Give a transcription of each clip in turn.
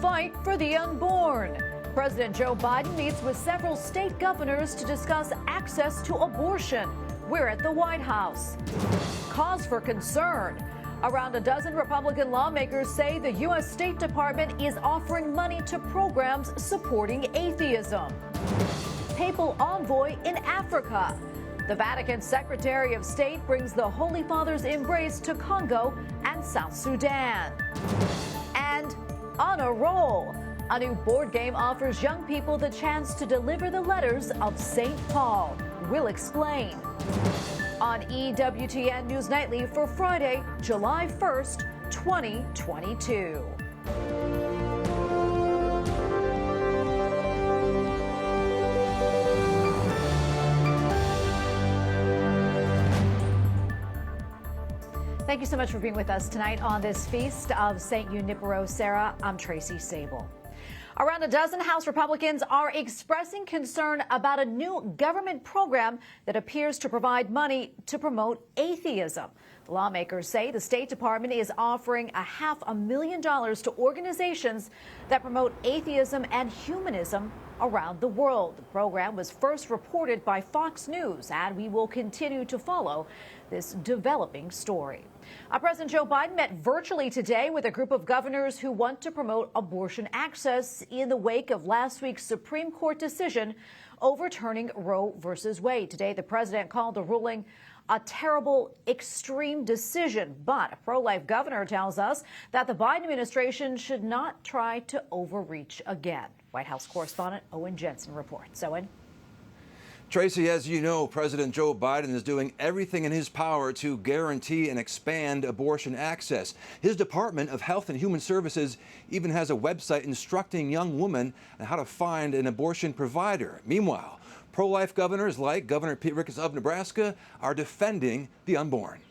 fight for the unborn. President Joe Biden meets with several state governors to discuss access to abortion. We're at the White House. Cause for concern. Around a dozen Republican lawmakers say the U.S. State Department is offering money to programs supporting atheism. Papal envoy in Africa. The Vatican Secretary of State brings the Holy Father's embrace to Congo and South Sudan. And on a roll, a new board game offers young people the chance to deliver the letters of St. Paul. We'll explain. On EWTN News Nightly for Friday, July 1st, 2022. Thank you so much for being with us tonight on this feast of St. Junipero Serra. I'm Tracy Sable. Around a dozen House Republicans are expressing concern about a new government program that appears to provide money to promote atheism. Lawmakers say the State Department is offering $500,000 to organizations that promote atheism and humanism around the world. The program was first reported by Fox News, and we will continue to follow this developing story. President Joe Biden met virtually today with a group of governors who want to promote abortion access in the wake of last week's Supreme Court decision overturning Roe v. Wade. Today, the president called the ruling a terrible, extreme decision. But a pro-life governor tells us that the Biden administration should not try to overreach again. White House correspondent Owen Jensen reports. Owen. Tracy, as you know, President Joe Biden is doing everything in his power to guarantee and expand abortion access. His Department of Health and Human Services even has a website instructing young women on how to find an abortion provider. Meanwhile, pro-life governors like Governor Pete Ricketts of Nebraska are defending the unborn.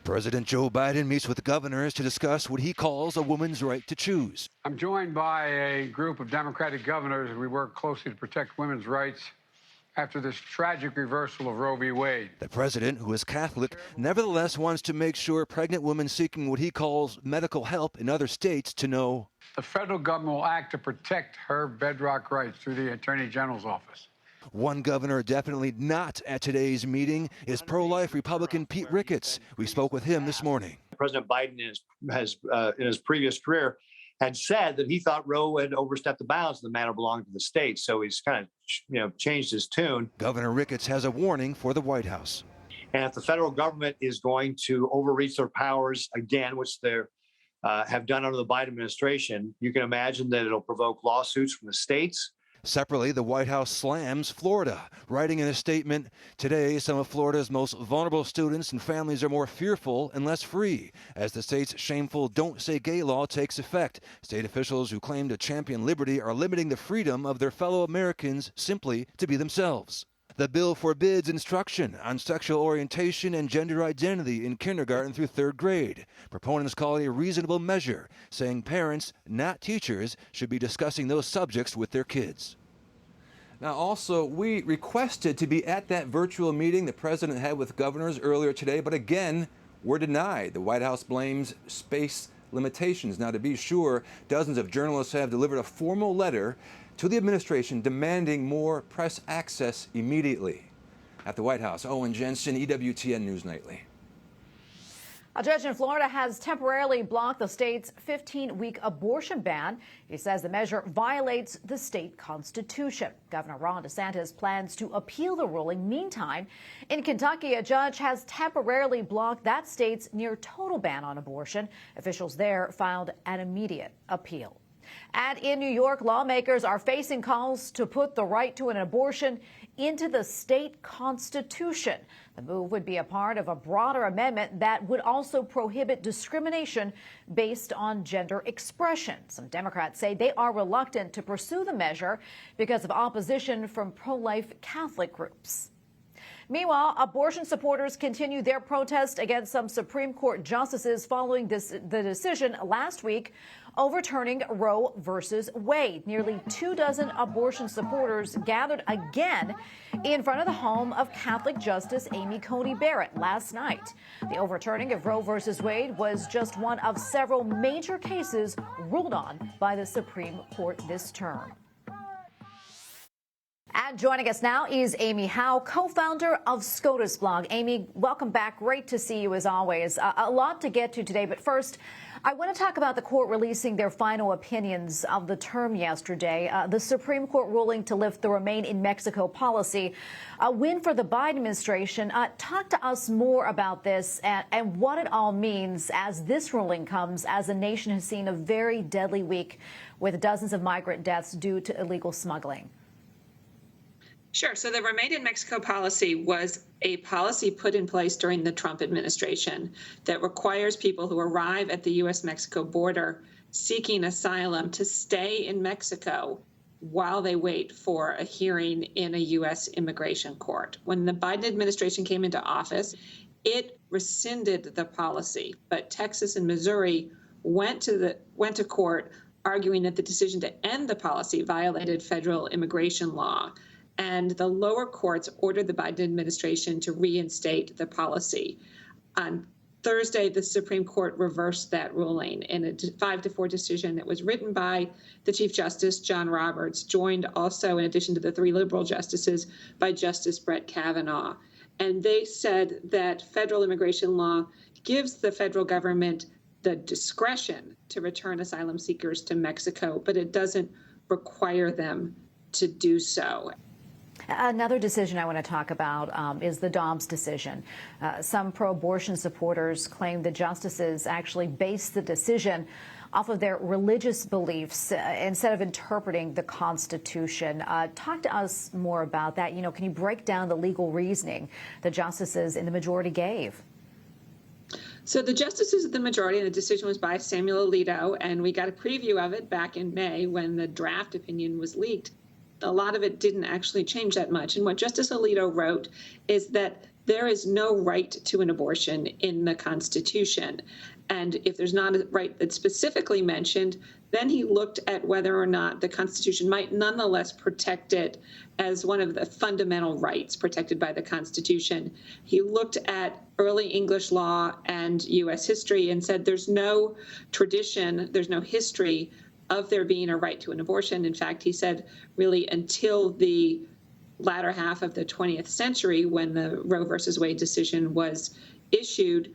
President Joe Biden meets with governors to discuss what he calls a woman's right to choose. I'm joined by a group of Democratic governors. We work closely to protect women's rights after this tragic reversal of Roe v. Wade. The president, who is Catholic, nevertheless wants to make sure pregnant women seeking what he calls medical help in other states to know the federal government will act to protect her bedrock rights through the Attorney General's office. One governor definitely not at today's meeting is pro-life Republican Pete Ricketts. We spoke with him this morning. President Biden has in his previous career, had said that he thought Roe had overstepped the bounds and the matter belonged to the states. So he's kind of, changed his tune. Governor Ricketts has a warning for the White House. And if the federal government is going to overreach their powers again, which they have done under the Biden administration, you can imagine that it'll provoke lawsuits from the states. Separately, the White House slams Florida, writing in a statement, "Today, some of Florida's most vulnerable students and families are more fearful and less free as the state's shameful Don't Say Gay law takes effect. State officials who claim to champion liberty are limiting the freedom of their fellow Americans simply to be themselves." The bill forbids instruction on sexual orientation and gender identity in kindergarten through third grade. Proponents call it a reasonable measure, saying parents, not teachers, should be discussing those subjects with their kids. Now, also, we requested to be at that virtual meeting the president had with governors earlier today, but again, we're denied. The White House blames space limitations. Now, to be sure, dozens of journalists have delivered a formal letter to the administration demanding more press access immediately. At the White House, Owen Jensen, EWTN News Nightly. A judge in Florida has temporarily blocked the state's 15-week abortion ban. He says the measure violates the state constitution. Governor Ron DeSantis plans to appeal the ruling. Meantime, in Kentucky, a judge has temporarily blocked that state's near-total ban on abortion. Officials there filed an immediate appeal. And in New York, lawmakers are facing calls to put the right to an abortion into the state constitution. The move would be a part of a broader amendment that would also prohibit discrimination based on gender expression. Some Democrats say they are reluctant to pursue the measure because of opposition from pro-life Catholic groups. Meanwhile, abortion supporters continue their protest against some Supreme Court justices following the decision last week overturning Roe versus Wade. Nearly 24 abortion supporters gathered again in front of the home of Catholic Justice Amy Coney Barrett last night. The overturning of Roe versus Wade was just one of several major cases ruled on by the Supreme Court this term. And joining us now is Amy Howe, co-founder of SCOTUS blog. Amy, welcome back. Great to see you as always. A lot to get to today, but first, I want to talk about the court releasing their final opinions of the term yesterday. The Supreme Court ruling to lift the Remain in Mexico policy, a win for the Biden administration. Talk to us more about this and what it all means as this ruling comes as the nation has seen a very deadly week with dozens of migrant deaths due to illegal smuggling. Sure. So the Remain in Mexico policy was a policy put in place during the Trump administration that requires people who arrive at the U.S.-Mexico border seeking asylum to stay in Mexico while they wait for a hearing in a U.S. immigration court. When the Biden administration came into office, it rescinded the policy, but Texas and Missouri went to court arguing that the decision to end the policy violated federal immigration law. And the lower courts ordered the Biden administration to reinstate the policy. On Thursday, the Supreme Court reversed that ruling in a 5-4 decision that was written by the Chief Justice, John Roberts, joined also, in addition to the 3 liberal justices, by Justice Brett Kavanaugh. And they said that federal immigration law gives the federal government the discretion to return asylum seekers to Mexico, but it doesn't require them to do so. Another decision I want to talk about is the Dobbs decision. Some pro-abortion supporters claim the justices actually based the decision off of their religious beliefs instead of interpreting the Constitution. Talk to us more about that. You know, can you break down the legal reasoning the justices in the majority gave? So the justices of the majority, and the decision was by Samuel Alito, and we got a preview of it back in May when the draft opinion was leaked. A lot of it didn't actually change that much. And what Justice Alito wrote is that there is no right to an abortion in the Constitution. And if there's not a right that's specifically mentioned, then he looked at whether or not the Constitution might nonetheless protect it as one of the fundamental rights protected by the Constitution. He looked at early English law and U.S. history and said there's no tradition, there's no history of there being a right to an abortion. In fact, he said really until the latter half of the 20th century, when the Roe versus Wade decision was issued,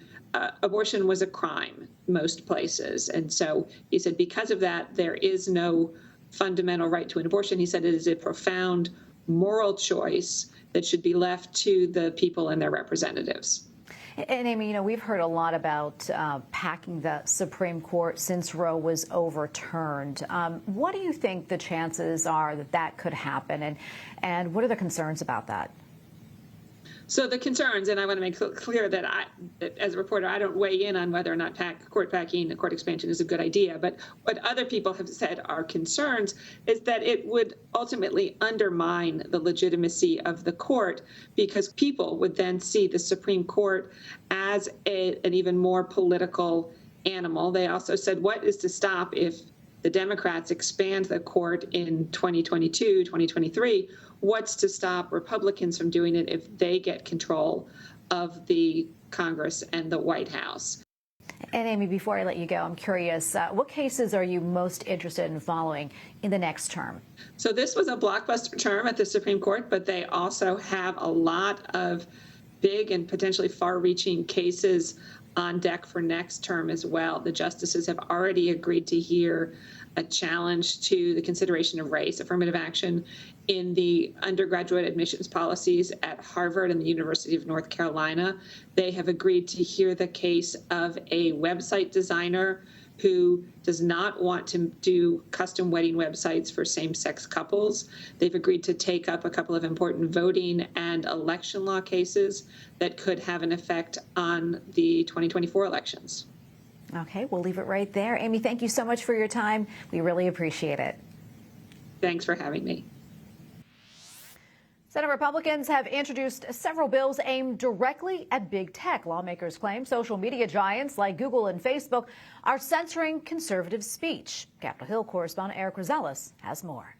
abortion was a crime most places. And so he said because of that, there is no fundamental right to an abortion. He said it is a profound moral choice that should be left to the people and their representatives. And Amy, you know, we've heard a lot about packing the Supreme Court since Roe was overturned. What do you think the chances are that that could happen? And what are the concerns about that? So the concerns, and I want to make clear that I, as a reporter, I don't weigh in on whether or not court packing, court expansion is a good idea. But what other people have said are concerns is that it would ultimately undermine the legitimacy of the court because people would then see the Supreme Court as an even more political animal. They also said, what is to stop if the Democrats expand the court in 2022, 2023? What's to stop Republicans from doing it if they get control of the Congress and the White House? And Amy, before I let you go, I'm curious, what cases are you most interested in following in the next term? So this was a blockbuster term at the Supreme Court, but they also have a lot of big and potentially far-reaching cases on deck for next term as well. The justices have already agreed to hear a challenge to the consideration of race, affirmative action in the undergraduate admissions policies at Harvard and the University of North Carolina. They have agreed to hear the case of a website designer who does not want to do custom wedding websites for same-sex couples. They've agreed to take up a couple of important voting and election law cases that could have an effect on the 2024 elections. Okay, we'll leave it right there. Amy, thank you so much for your time. We really appreciate it. Thanks for having me. Senate Republicans have introduced several bills aimed directly at big tech. Lawmakers claim social media giants like Google and Facebook are censoring conservative speech. Capitol Hill correspondent Eric Rosales has more.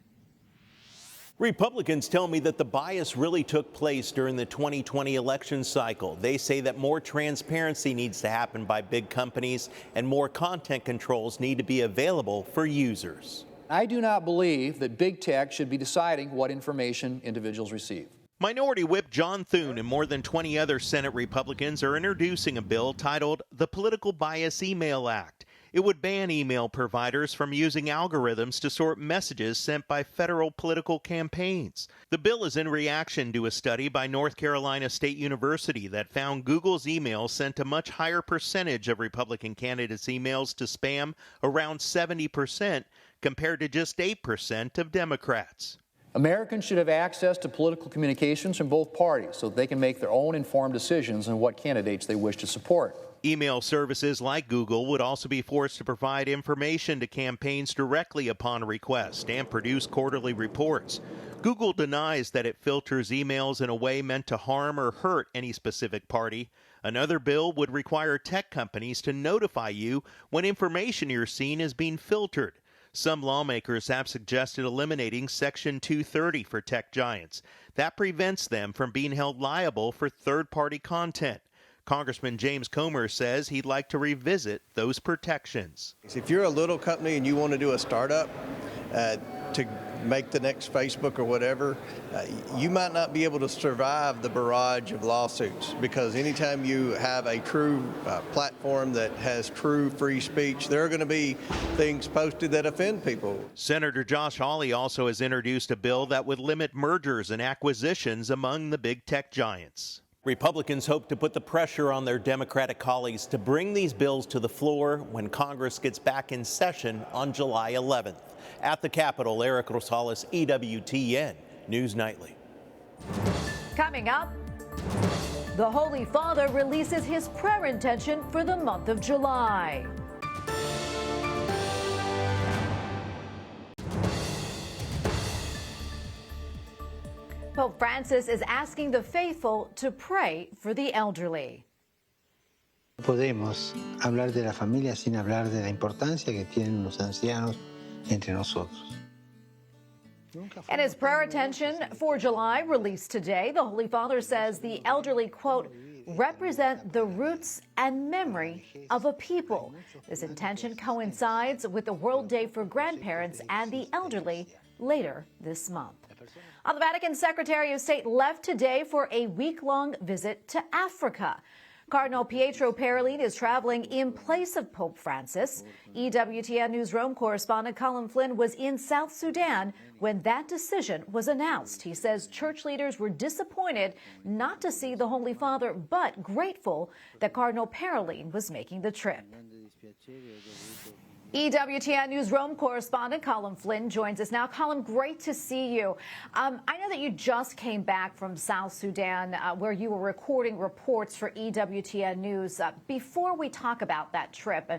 Republicans tell me that the bias really took place during the 2020 election cycle. They say that more transparency needs to happen by big companies and more content controls need to be available for users. I do not believe that big tech should be deciding what information individuals receive. Minority Whip John Thune and more than 20 other Senate Republicans are introducing a bill titled the Political Bias Email Act. It would ban email providers from using algorithms to sort messages sent by federal political campaigns. The bill is in reaction to a study by North Carolina State University that found Google's emails sent a much higher percentage of Republican candidates' emails to spam, around 70%, compared to just 8% of Democrats. Americans should have access to political communications from both parties so that they can make their own informed decisions on what candidates they wish to support. Email services like Google would also be forced to provide information to campaigns directly upon request and produce quarterly reports. Google denies that it filters emails in a way meant to harm or hurt any specific party. Another bill would require tech companies to notify you when information you're seeing is being filtered. Some lawmakers have suggested eliminating Section 230 for tech giants. That prevents them from being held liable for third-party content. Congressman James Comer says he'd like to revisit those protections. If you're a little company and you want to do a startup to make the next Facebook or whatever, you might not be able to survive the barrage of lawsuits, because anytime you have a true platform that has true free speech, there are going to be things posted that offend people. Senator Josh Hawley also has introduced a bill that would limit mergers and acquisitions among the big tech giants. Republicans hope to put the pressure on their Democratic colleagues to bring these bills to the floor when Congress gets back in session on July 11th. At the Capitol, Eric Rosales, EWTN News Nightly. Coming up, the Holy Father releases his prayer intention for the month of July. Pope Francis is asking the faithful to pray for the elderly. Podemos hablar de la familia sin hablar de la importancia que tienen los ancianos entre nosotros. And his prayer intention for July released today, the Holy Father says the elderly, quote, represent the roots and memory of a people. This intention coincides with the World Day for Grandparents and the Elderly later this month. The Vatican Secretary of State left today for a week-long visit to Africa. Cardinal Pietro Parolin is traveling in place of Pope Francis. EWTN News Rome correspondent Colin Flynn was in South Sudan when that decision was announced. He says church leaders were disappointed not to see the Holy Father, but grateful that Cardinal Parolin was making the trip. EWTN News Rome correspondent Colin Flynn joins us now. Colin, great to see you. I know that you just came back from South Sudan where you were recording reports for EWTN News. Before we talk about that trip,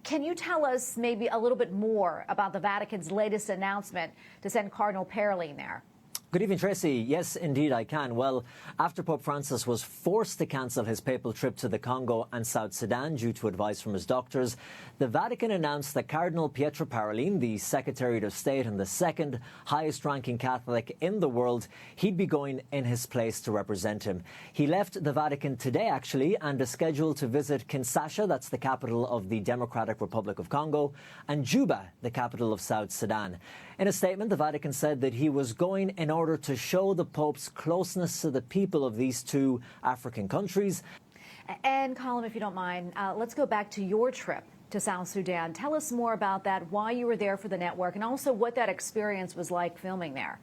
can you tell us maybe a little bit more about the Vatican's latest announcement to send Cardinal Parolin there? Good evening, Tracy. Yes, indeed, I can. Well, after Pope Francis was forced to cancel his papal trip to the Congo and South Sudan due to advice from his doctors, the Vatican announced that Cardinal Pietro Parolin, the Secretary of State and the second highest-ranking Catholic in the world, he'd be going in his place to represent him. He left the Vatican today, actually, and is scheduled to visit Kinshasa, that's the capital of the Democratic Republic of Congo, and Juba, the capital of South Sudan. In a statement, the Vatican said that he was going in order to show the Pope's closeness to the people of these two African countries. And Colin, if you don't mind, let's go back to your trip to South Sudan. Tell us more about that, why you were there for the network, and also what that experience was like filming there.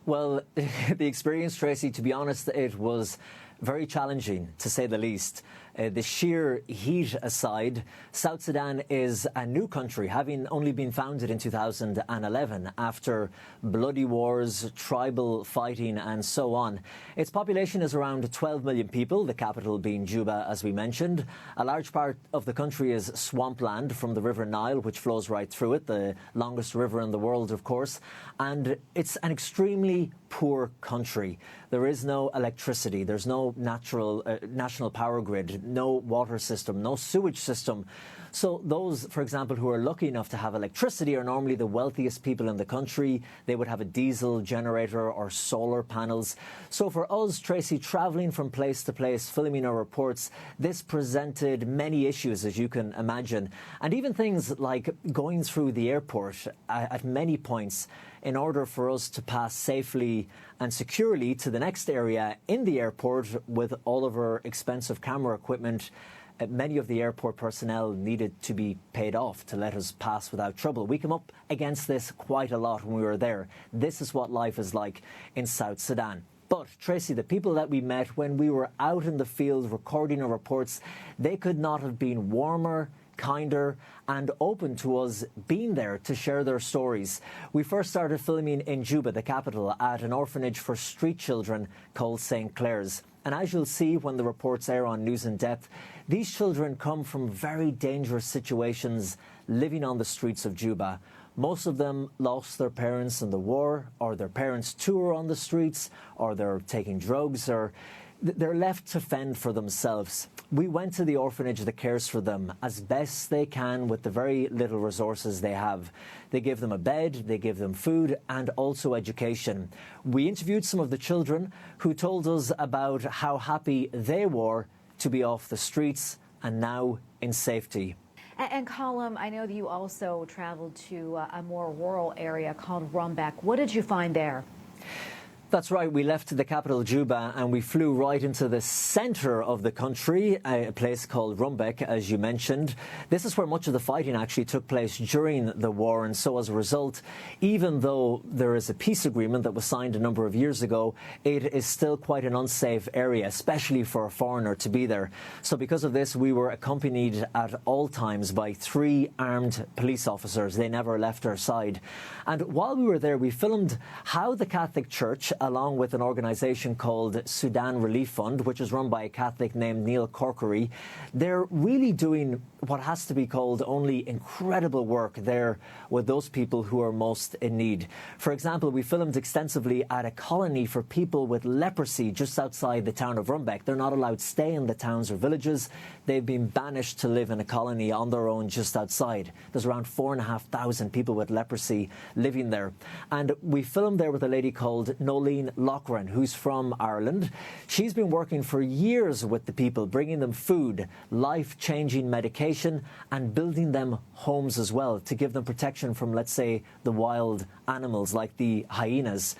Well, the experience, Tracy, to be honest, it was very challenging, to say the least. The sheer heat aside, South Sudan is a new country, having only been founded in 2011 after bloody wars, tribal fighting and so on. Its population is around 12 million people, the capital being Juba, as we mentioned. A large part of the country is swampland from the River Nile, which flows right through it, the longest river in the world, of course. And it's an extremely poor country. There is no electricity, there's no national power grid, no water system, no sewage system. So those, for example, who are lucky enough to have electricity are normally the wealthiest people in the country. They would have a diesel generator or solar panels. So for us, Tracy, travelling from place to place, filming our reports, this presented many issues, as you can imagine. And even things like going through the airport at many points in order for us to pass safely and securely to the next area in the airport with all of our expensive camera equipment. Many of the airport personnel needed to be paid off to let us pass without trouble. We come up against this quite a lot when we were there. This is what life is like in South Sudan. But, Tracy, the people that we met when we were out in the field recording our reports, they could not have been warmer, kinder and open to us being there to share their stories. We first started filming in Juba, the capital, at an orphanage for street children called St. Clair's. And as you'll see when the reports air on News in Depth, these children come from very dangerous situations living on the streets of Juba. Most of them lost their parents in the war, or their parents too are on the streets, or they're taking drugs, or they're left to fend for themselves. We went to the orphanage that cares for them as best they can with the very little resources they have. They give them a bed, they give them food and also education. We interviewed some of the children who told us about how happy they were to be off the streets and now in safety. And Colum, I know that you also traveled to a more rural area called Rumbek. What did you find there? That's right. We left the capital, Juba, and we flew right into the centre of the country, a place called Rumbek, as you mentioned. This is where much of the fighting actually took place during the war, and so as a result, even though there is a peace agreement that was signed a number of years ago, it is still quite an unsafe area, especially for a foreigner to be there. So because of this, we were accompanied at all times by 3 armed police officers. They never left our side. And while we were there, we filmed how the Catholic Church, along with an organisation called Sudan Relief Fund, which is run by a Catholic named Neil Corkery, they're really doing what has to be called only incredible work there with those people who are most in need. For example, we filmed extensively at a colony for people with leprosy just outside the town of Rumbek. They're not allowed to stay in the towns or villages. They've been banished to live in a colony on their own just outside. There's around 4,500 people with leprosy living there. And we filmed there with a lady called Nolene Loughran, who's from Ireland. She's been working for years with the people, bringing them food, life-changing medication, and building them homes as well to give them protection from, let's say, the wild animals like the hyenas.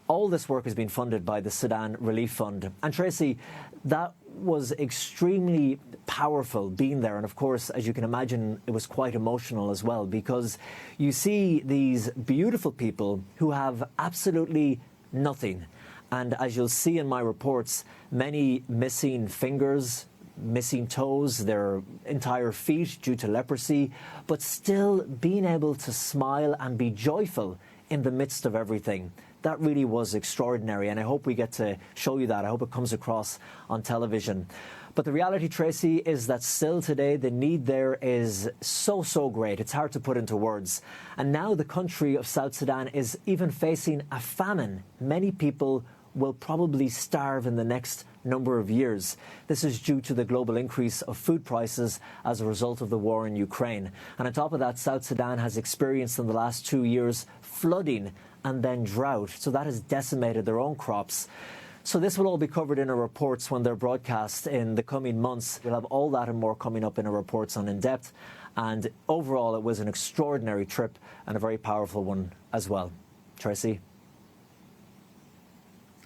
All this work has been funded by the Sudan Relief Fund. And Tracy, that was extremely powerful being there. And of course, as you can imagine, it was quite emotional as well, because you see these beautiful people who have absolutely nothing. And as you'll see in my reports, many missing fingers, missing toes, their entire feet due to leprosy, but still being able to smile and be joyful in the midst of everything. That really was extraordinary, and I hope we get to show you that. I hope it comes across on television. But the reality, Tracy, is that still today the need there is so great. It's hard to put into words. And now the country of South Sudan is even facing a famine. Many people will probably starve in the next number of years. This is due to the global increase of food prices as a result of the war in Ukraine. And on top of that, South Sudan has experienced in the last 2 years flooding and then drought. So that has decimated their own crops. So this will all be covered in our reports when they're broadcast in the coming months. We'll have all that and more coming up in our reports on In Depth. And overall, it was an extraordinary trip and a very powerful one as well. Tracy?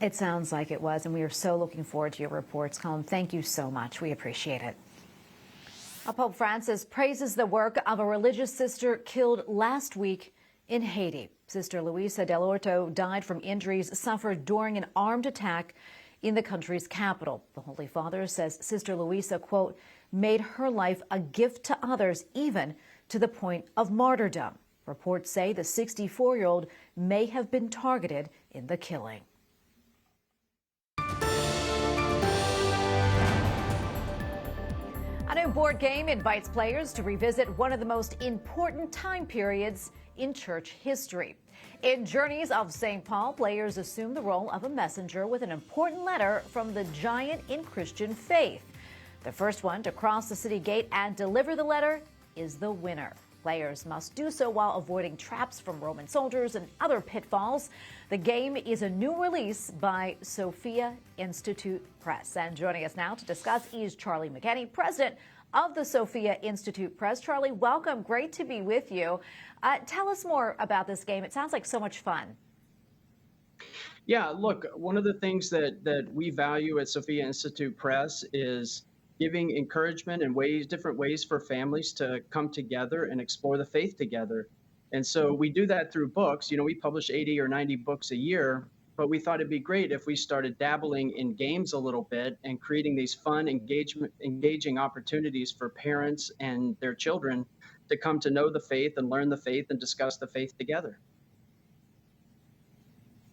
It sounds like it was, and we are so looking forward to your reports, Colin. Thank you so much. We appreciate it. Pope Francis praises the work of a religious sister killed last week in Haiti. Sister Luisa Del Orto died from injuries suffered during an armed attack in the country's capital. The Holy Father says Sister Luisa, quote, made her life a gift to others, even to the point of martyrdom. Reports say the 64-year-old may have been targeted in the killing. A new board game invites players to revisit one of the most important time periods in church history. In Journeys of St. Paul, players assume the role of a messenger with an important letter from the giant in Christian faith. The first one to cross the city gate and deliver the letter is the winner. Players must do so while avoiding traps from Roman soldiers and other pitfalls. The game is a new release by Sophia Institute Press. And joining us now to discuss is Charlie McKenney, president of the Sophia Institute Press. Charlie, welcome. Great to be with you. Tell us more about this game. It sounds like so much fun. Yeah, look, one of the things that we value at Sophia Institute Press is giving encouragement and different ways for families to come together and explore the faith together. And so we do that through books. You know, we publish 80 or 90 books a year, but we thought it'd be great if we started dabbling in games a little bit and creating these fun, engaging opportunities for parents and their children to come to know the faith and learn the faith and discuss the faith together.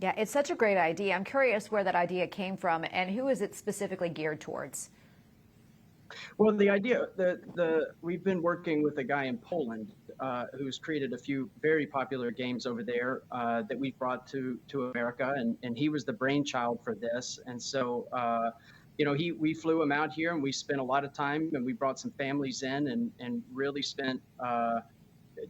Yeah, it's such a great idea. I'm curious where that idea came from and who is it specifically geared towards? Well, the idea we've been working with a guy in Poland who's created a few very popular games over there that we brought to America, and he was the brainchild for this. And so, we flew him out here, and we spent a lot of time, and we brought some families in, and really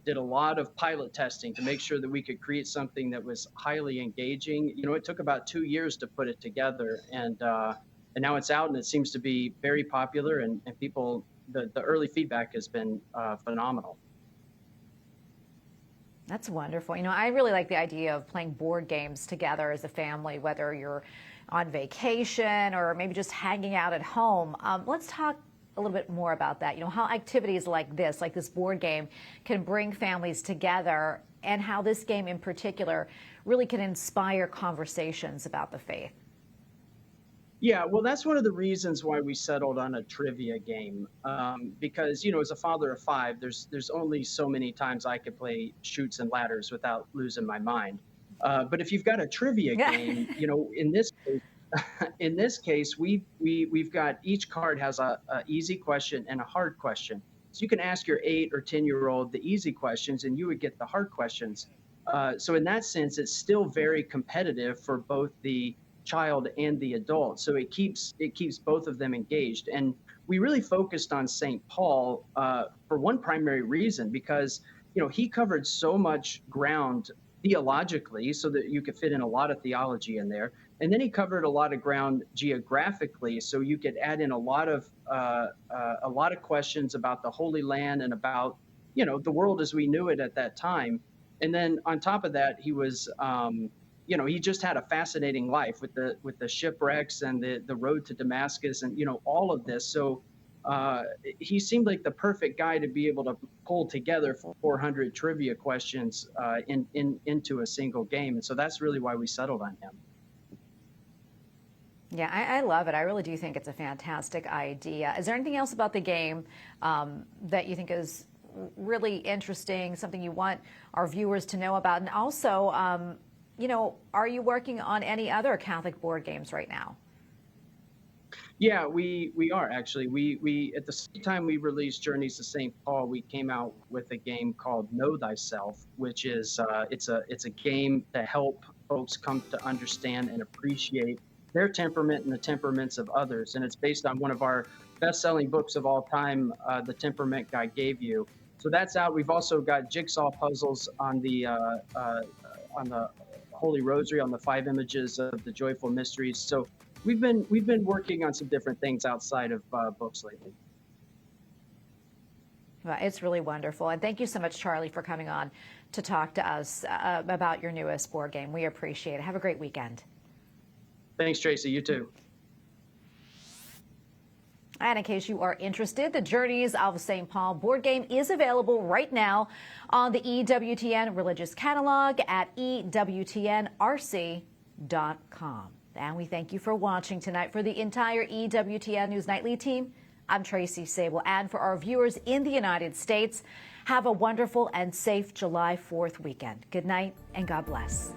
did a lot of pilot testing to make sure that we could create something that was highly engaging. You know, it took about 2 years to put it together, and now it's out, and it seems to be very popular, and people, the early feedback has been phenomenal. That's wonderful. You know, I really like the idea of playing board games together as a family, whether you're on vacation or maybe just hanging out at home. Let's talk a little bit more about that. You know, how activities like this board game, can bring families together, and how this game in particular really can inspire conversations about the faith. Yeah, well, that's one of the reasons why we settled on a trivia game, because, you know, as a father of 5, there's only so many times I could play Chutes and Ladders without losing my mind. But if you've got a trivia game, you know, in this case, we've got, each card has a easy question and a hard question. So you can ask your 8 or 10-year-old the easy questions, and you would get the hard questions. So in that sense, it's still very competitive for both the child and the adult. So it keeps both of them engaged. And we really focused on St. Paul for one primary reason, because, you know, he covered so much ground theologically so that you could fit in a lot of theology in there. And then he covered a lot of ground geographically, so you could add in a lot of questions about the Holy Land and about, you know, the world as we knew it at that time. And then on top of that, he was he just had a fascinating life with the shipwrecks and the road to Damascus and, you know, all of this. So he seemed like the perfect guy to be able to pull together 400 trivia questions into a single game. And so that's really why we settled on him. Yeah, I love it. I really do think it's a fantastic idea. Is there anything else about the game that you think is really interesting, something you want our viewers to know about? And also, are you working on any other Catholic board games right now? Yeah, we are actually. We at the same time we released Journeys to St. Paul, we came out with a game called Know Thyself, which is it's a game to help folks come to understand and appreciate their temperament and the temperaments of others. And it's based on one of our best-selling books of all time, The Temperament God Gave You. So that's out. We've also got jigsaw puzzles on the Holy Rosary, on the 5 images of the joyful mysteries. So we've been working on some different things outside of books lately. Well, it's really wonderful. And thank you so much, Charlie, for coming on to talk to us about your newest board game. We appreciate it. Have a great weekend. Thanks, Tracy. You too. And in case you are interested, the Journeys of St. Paul board game is available right now on the EWTN Religious Catalog at EWTNRC.com. And we thank you for watching tonight. For the entire EWTN News Nightly team, I'm Tracy Sable. And for our viewers in the United States, have a wonderful and safe July 4th weekend. Good night and God bless.